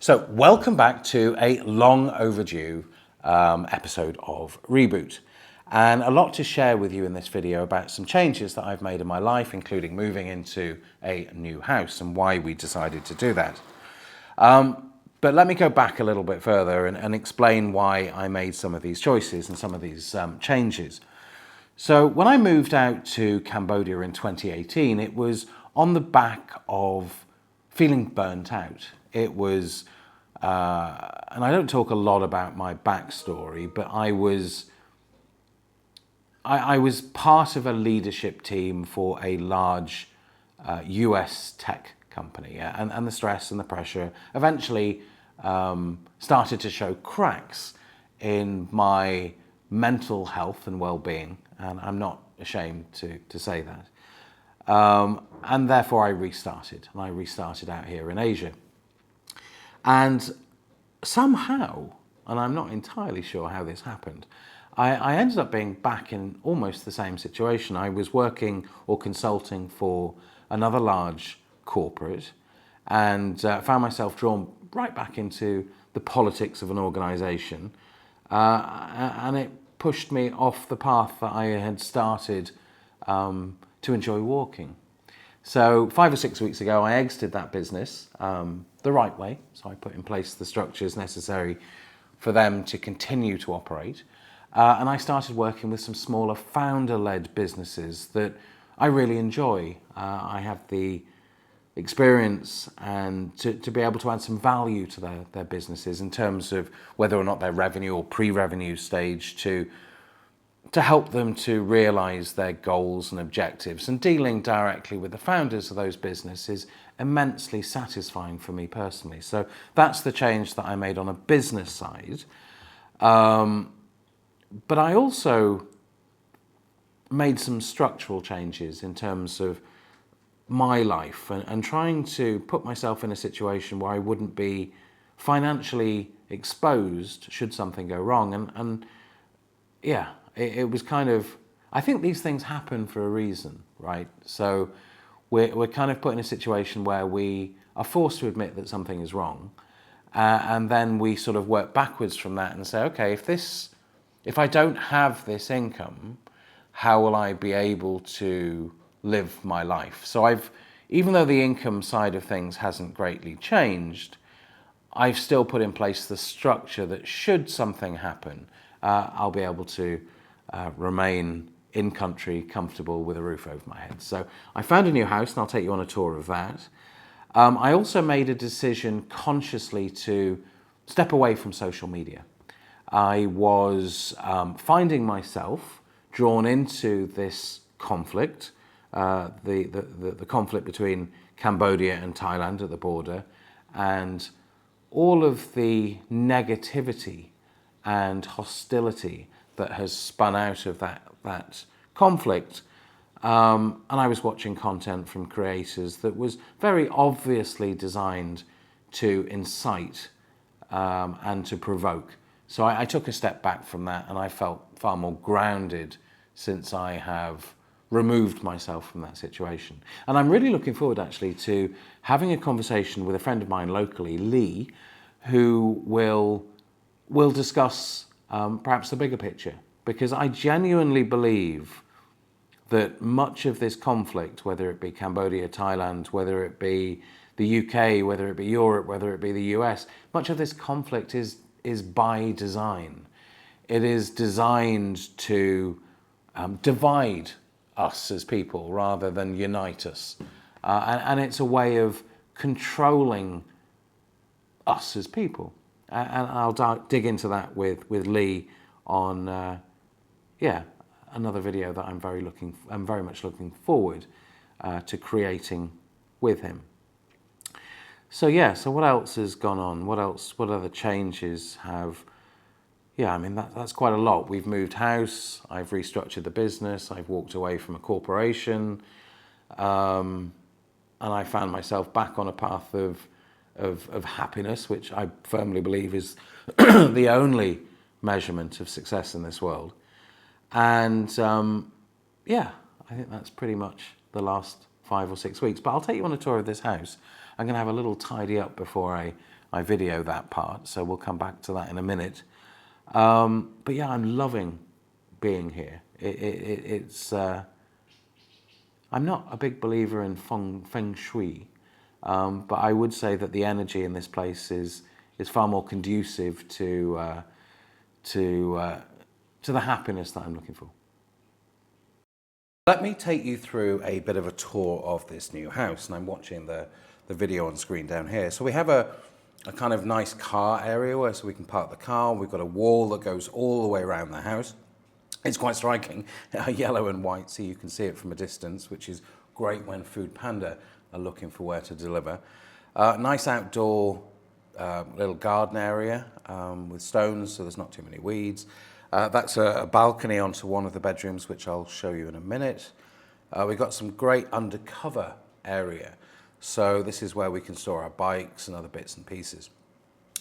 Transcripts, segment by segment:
So welcome back to a long overdue episode of Reboot. And a lot to share with you in this video about some changes that I've made in my life, including moving into a new house and why we decided to do that. But let me go back a little bit further and explain why I made some of these choices and some of these changes. So when I moved out to Cambodia in 2018, it was on the back of feeling burnt out. It was, and I don't talk a lot about my backstory, but I was part of a leadership team for a large US tech company, and the stress and the pressure eventually started to show cracks in my mental health and well-being, and I'm not ashamed to say that. And therefore I restarted out here in Asia. And somehow, and I'm not entirely sure how this happened, I ended up being back in almost the same situation. I was working or consulting for another large corporate and found myself drawn right back into the politics of an organization. And it pushed me off the path that I had started to enjoy walking. So 5 or 6 weeks ago, I exited that business the right way. So I put in place the structures necessary for them to continue to operate. And I started working with some smaller founder-led businesses that I really enjoy. I have the experience and to be able to add some value to their businesses in terms of whether or not they're revenue or pre-revenue stage to help them to realize their goals and objectives. And dealing directly with the founders of those businesses is immensely satisfying for me personally. So that's the change that I made on a business side. But I also made some structural changes in terms of my life and trying to put myself in a situation where I wouldn't be financially exposed should something go wrong. And yeah, it was kind of, I think these things happen for a reason, right? So we're kind of put in a situation where we are forced to admit that something is wrong. And then we sort of work backwards from that and say, okay, if I don't have this income, how will I be able to live my life? So even though the income side of things hasn't greatly changed, I've still put in place the structure that should something happen, I'll be able to remain in country, comfortable with a roof over my head. So I found a new house, and I'll take you on a tour of that. I also made a decision consciously to step away from social media. I was finding myself drawn into this conflict, the conflict between Cambodia and Thailand at the border, and all of the negativity and hostility that has spun out of that conflict. And I was watching content from creators that was very obviously designed to incite and to provoke. So I took a step back from that, and I felt far more grounded since I have removed myself from that situation. And I'm really looking forward actually to having a conversation with a friend of mine locally, Lee, who will discuss perhaps the bigger picture, because I genuinely believe that much of this conflict, whether it be Cambodia, Thailand, whether it be the UK, whether it be Europe, whether it be the US, much of this conflict is by design. It is designed to divide us as people rather than unite us. And it's a way of controlling us as people. And I'll dig into that with Lee on another video that I'm very much looking forward to creating with him. So what else has gone on? What other changes have? Yeah, I mean that's quite a lot. We've moved house. I've restructured the business. I've walked away from a corporation, and I found myself back on a path of happiness, which I firmly believe is the only measurement of success in this world. And I think that's pretty much the last 5 or 6 weeks. But I'll take you on a tour of this house. I'm going to have a little tidy up before I video that part, so we'll come back to that in a minute. But yeah, I'm loving being here. I'm not a big believer in feng shui, but I would say that the energy in this place is far more conducive to the happiness that I'm looking for. Let me take you through a bit of a tour of this new house, and I'm watching the video on screen down here. So we have a kind of nice car area where so we can park the car. We've got a wall that goes all the way around the house. It's quite striking, yellow and white, so you can see it from a distance, which is great when Food Panda are looking for where to deliver. Nice outdoor little garden area with stones, so there's not too many weeds. That's a balcony onto one of the bedrooms, which I'll show you in a minute. We've got some great undercover area. So this is where we can store our bikes and other bits and pieces.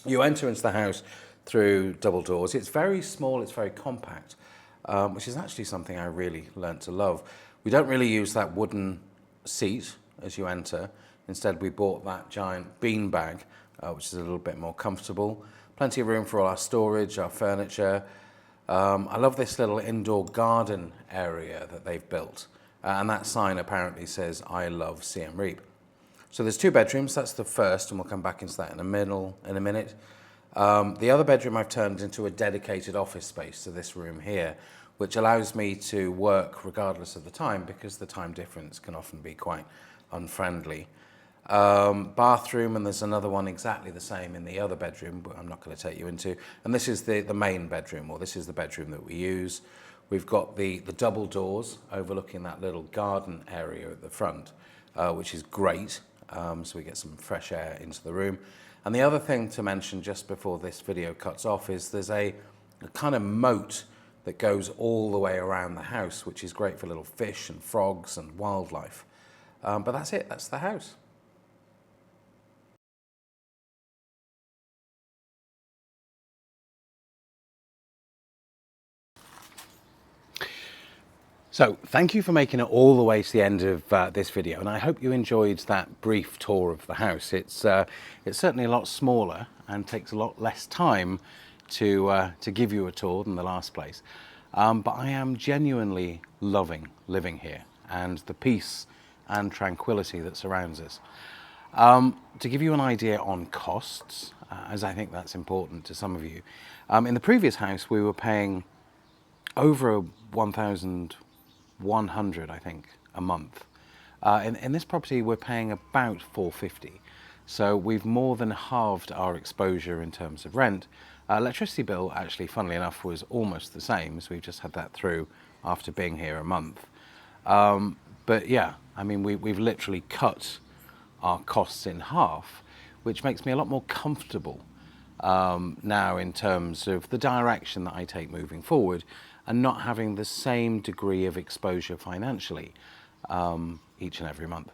You enter into the house through double doors. It's very small, it's very compact, which is actually something I really learnt to love. We don't really use that wooden seat as you enter. Instead, we bought that giant bean bag, which is a little bit more comfortable. Plenty of room for all our storage, our furniture. I love this little indoor garden area that they've built. And that sign apparently says, "I love Siem Reap." So there's two bedrooms. That's the first, and we'll come back into that in a minute. The other bedroom I've turned into a dedicated office space to this room here, which allows me to work regardless of the time, because the time difference can often be quite unfriendly. Bathroom, and there's another one exactly the same in the other bedroom, but I'm not going to take you into. And this is the main bedroom, or this is the bedroom that we use. We've got the double doors overlooking that little garden area at the front, which is great. So we get some fresh air into the room. And the other thing to mention just before this video cuts off is there's a kind of moat that goes all the way around the house, which is great for little fish and frogs and wildlife. But that's it, that's the house. So thank you for making it all the way to the end of this video, and I hope you enjoyed that brief tour of the house. It's certainly a lot smaller and takes a lot less time to give you a tour than the last place. But I am genuinely loving living here and the peace and tranquility that surrounds us. To give you an idea on costs, as I think that's important to some of you, in the previous house we were paying over 1,100, I think, a month. In this property, we're paying about 450. So we've more than halved our exposure in terms of rent. Electricity bill, actually, funnily enough, was almost the same, so we've just had that through after being here a month. But yeah, I mean, we've literally cut our costs in half, which makes me a lot more comfortable now in terms of the direction that I take moving forward, and not having the same degree of exposure financially each and every month.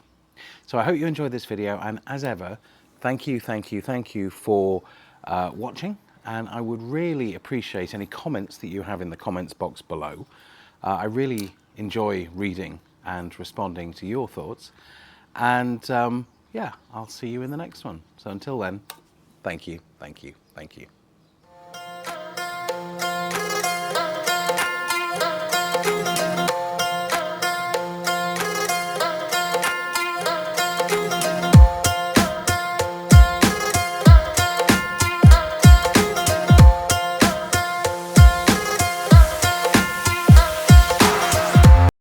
So I hope you enjoyed this video, and as ever, thank you for watching, and I would really appreciate any comments that you have in the comments box below. I really enjoy reading and responding to your thoughts, and yeah, I'll see you in the next one. So until then, thank you.